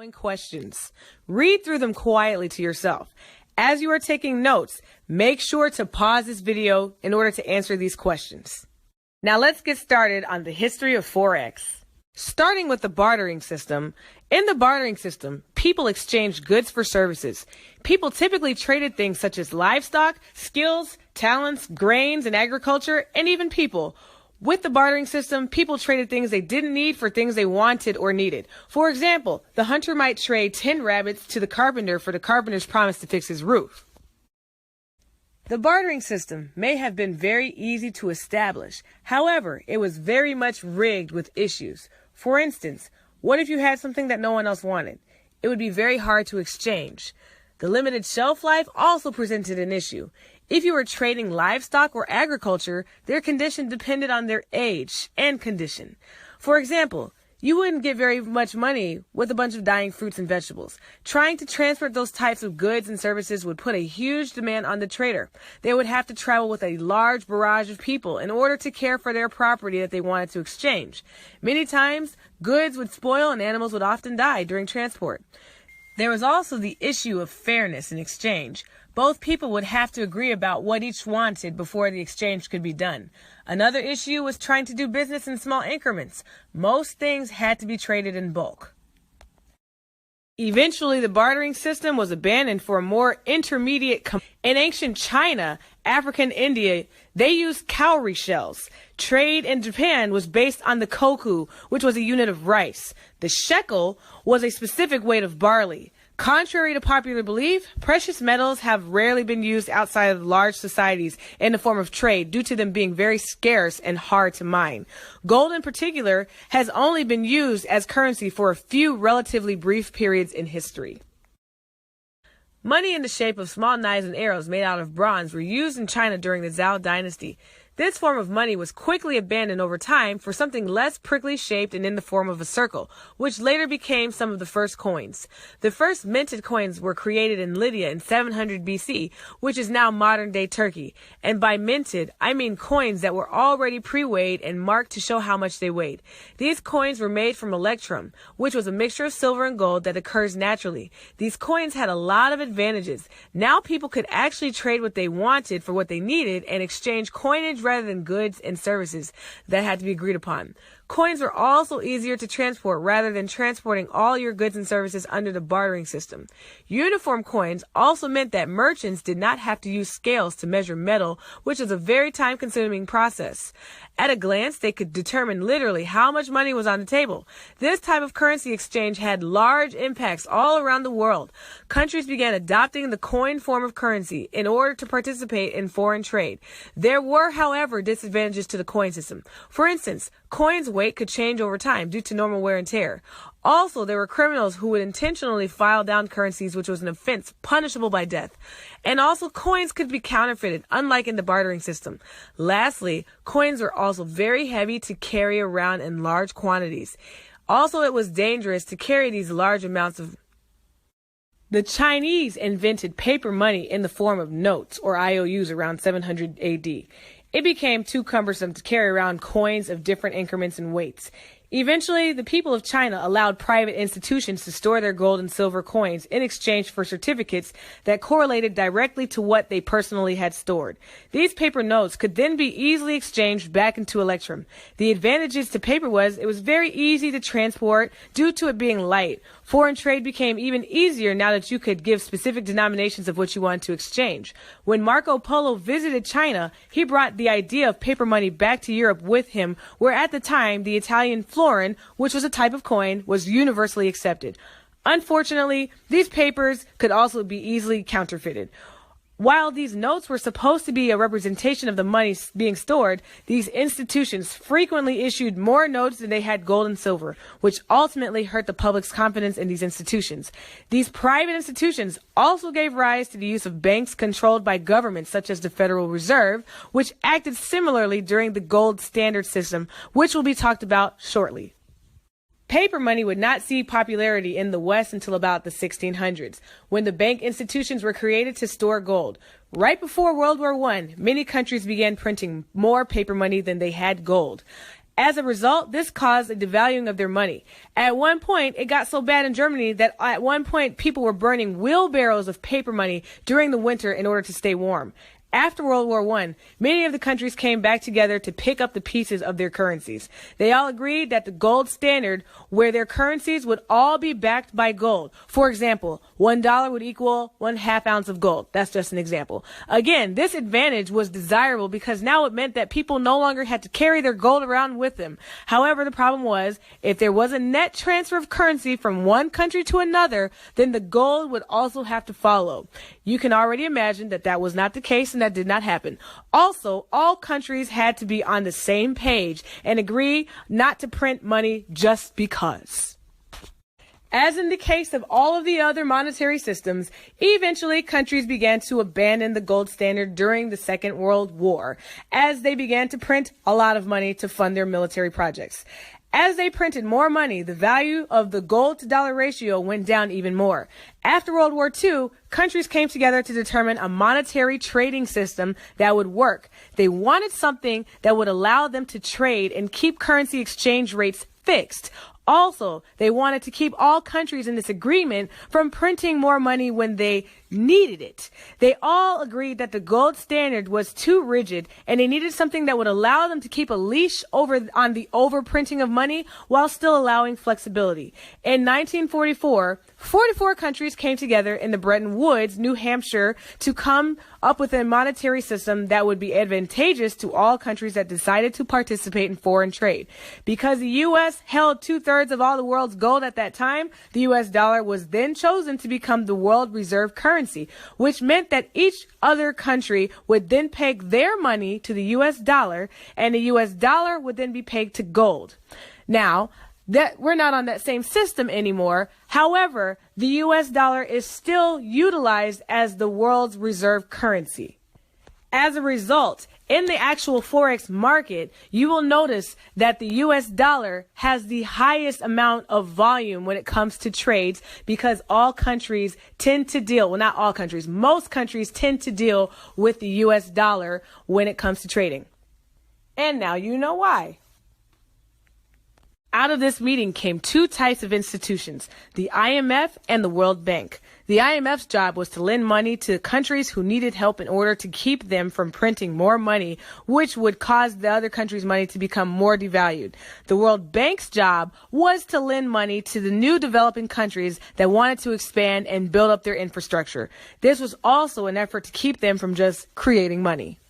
following questions. Read through them quietly to yourself. As you are taking notes, make sure to pause this video in order to answer these questions. Now let's get started on the history of Forex. Starting with the bartering system. In the bartering system, people exchanged goods for services. People typically traded things such as livestock, skills, talents, grains, and agriculture, and even people. With the bartering system, people traded things they didn't need for things they wanted or needed. For example, the hunter might trade 10 rabbits to the carpenter for the carpenter's promise to fix his roof. The bartering system may have been very easy to establish. However, it was very much rigged with issues. For instance, what if you had something that no one else wanted? It would be very hard to exchange. The limited shelf life also presented an issue. If you were trading livestock or agriculture, their condition depended on their age and condition. For example, you wouldn't get very much money with a bunch of dying fruits and vegetables. Trying to transport those types of goods and services would put a huge demand on the trader. They would have to travel with a large barrage of people in order to care for their property that they wanted to exchange. Many times, goods would spoil and animals would often die during transport. There was also the issue of fairness in exchange. Both people would have to agree about what each wanted before the exchange could be done. Another issue was trying to do business in small increments. Most things had to be traded in bulk. Eventually, the bartering system was abandoned for a more intermediate. In ancient China, Africa, and India, they used cowrie shells. Trade in Japan was based on the koku, which was a unit of rice. The shekel was a specific weight of barley. Contrary to popular belief, precious metals have rarely been used outside of large societies in the form of trade due to them being very scarce and hard to mine. Gold in particular has only been used as currency for a few relatively brief periods in history. Money in the shape of small knives and arrows made out of bronze were used in China during the Zhou dynasty. This form of money was quickly abandoned over time for something less prickly shaped and in the form of a circle, which later became some of the first coins. The first minted coins were created in Lydia in 700 BC, which is now modern-day Turkey. And by minted, I mean coins that were already pre-weighed and marked to show how much they weighed. These coins were made from electrum, which was a mixture of silver and gold that occurs naturally. These coins had a lot of advantages. Now people could actually trade what they wanted for what they needed and exchange coinage rather than goods and services that had to be agreed upon. Coins were also easier to transport rather than transporting all your goods and services under the bartering system. Uniform coins also meant that merchants did not have to use scales to measure metal, which is a very time-consuming process. At a glance, they could determine literally how much money was on the table. This type of currency exchange had large impacts all around the world. Countries began adopting the coin form of currency in order to participate in foreign trade. There were, however, disadvantages to the coin system. For instance, coins' weight could change over time due to normal wear and tear. Also, there were criminals who would intentionally file down currencies, which was an offense punishable by death. And also, coins could be counterfeited, unlike in the bartering system. Lastly, coins were also very heavy to carry around in large quantities. Also, it was dangerous to carry these large amounts of. The Chinese invented paper money in the form of notes, or IOUs, around 700 AD. It became too cumbersome to carry around coins of different increments and weights. Eventually, the people of China allowed private institutions to store their gold and silver coins in exchange for certificates that correlated directly to what they personally had stored. These paper notes could then be easily exchanged back into electrum. The advantages to paper was it was very easy to transport due to it being light. Foreign trade became even easier now that you could give specific denominations of what you wanted to exchange. When Marco Polo visited China, he brought the idea of paper money back to Europe with him, where at the time the Italian florin, which was a type of coin, was universally accepted. Unfortunately, these papers could also be easily counterfeited. While these notes were supposed to be a representation of the money being stored, these institutions frequently issued more notes than they had gold and silver, which ultimately hurt the public's confidence in these institutions. These private institutions also gave rise to the use of banks controlled by governments such as the Federal Reserve, which acted similarly during the gold standard system, which will be talked about shortly. Paper money would not see popularity in the West until about the 1600s, when the bank institutions were created to store gold. Right before World War I, many countries began printing more paper money than they had gold. As a result, this caused a devaluing of their money. At one point, it got so bad in Germany that at one point people were burning wheelbarrows of paper money during the winter in order to stay warm. After World War I, many of the countries came back together to pick up the pieces of their currencies. They all agreed that the gold standard, where their currencies would all be backed by gold. For example, $1 would equal 1/2 ounce of gold. That's just an example. Again, this advantage was desirable because now it meant that people no longer had to carry their gold around with them. However, the problem was, if there was a net transfer of currency from one country to another, then the gold would also have to follow. You can already imagine that that was not the case and that did not happen. Also, all countries had to be on the same page and agree not to print money just because. As in the case of all of the other monetary systems, eventually countries began to abandon the gold standard during the Second World War, as they began to print a lot of money to fund their military projects. As they printed more money, the value of the gold to dollar ratio went down even more. After World War II, countries came together to determine a monetary trading system that would work. They wanted something that would allow them to trade and keep currency exchange rates fixed. Also, they wanted to keep all countries in this agreement from printing more money when they needed it. They all agreed that the gold standard was too rigid and they needed something that would allow them to keep a leash on the overprinting of money while still allowing flexibility. In 1944, 44 countries came together in the Bretton Woods, New Hampshire, to come up with a monetary system that would be advantageous to all countries that decided to participate in foreign trade. Because the U.S. held 2/3 of all the world's gold at that time, the U.S. dollar was then chosen to become the world reserve currency, which meant that each other country would then peg their money to the U.S. dollar, and the U.S. dollar would then be pegged to gold. Now, that we're not on that same system anymore. However, the U.S. dollar is still utilized as the world's reserve currency. As a result, in the actual Forex market, you will notice that the U.S. dollar has the highest amount of volume when it comes to trades because all countries tend to deal, well, not all countries, most countries tend to deal with the U.S. dollar when it comes to trading. And now you know why. Out of this meeting came two types of institutions, the IMF and the World Bank. The IMF's job was to lend money to countries who needed help in order to keep them from printing more money, which would cause the other countries' money to become more devalued. The World Bank's job was to lend money to the new developing countries that wanted to expand and build up their infrastructure. This was also an effort to keep them from just creating money.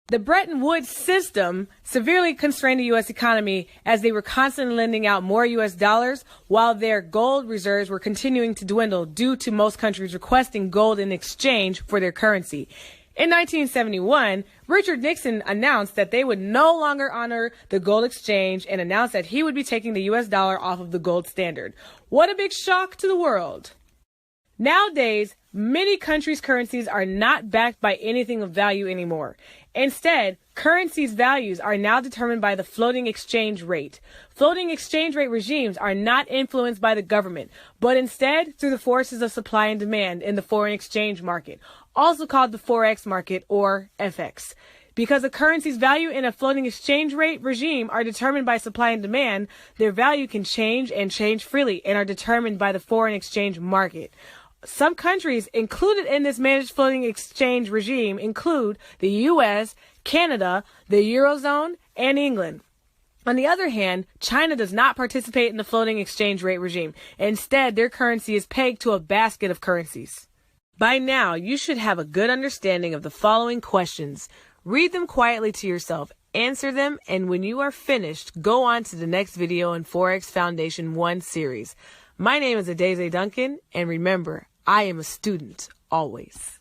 The Bretton Woods system severely constrained the U.S. economy as they were constantly lending out more U.S. dollars while their gold reserves were continuing to dwindle due to most countries requesting gold in exchange for their currency. In 1971, Richard Nixon announced that they would no longer honor the gold exchange and announced that he would be taking the U.S. dollar off of the gold standard. What a big shock to the world! Nowadays, many countries' currencies are not backed by anything of value anymore. Instead, currencies' values are now determined by the floating exchange rate. Floating exchange rate regimes are not influenced by the government, but instead through the forces of supply and demand in the foreign exchange market, also called the Forex market or FX. Because a currency's value in a floating exchange rate regime are determined by supply and demand, their value can change and change freely and are determined by the foreign exchange market. Some countries included in this managed floating exchange regime include the U.S., Canada, the Eurozone, and England. On the other hand, China does not participate in the floating exchange rate regime. Instead, their currency is pegged to a basket of currencies. By now, you should have a good understanding of the following questions. Read them quietly to yourself, answer them, and when you are finished, go on to the next video in Forex Foundation 1 series. My name is Adeze Duncan, and remember, I am a student, always.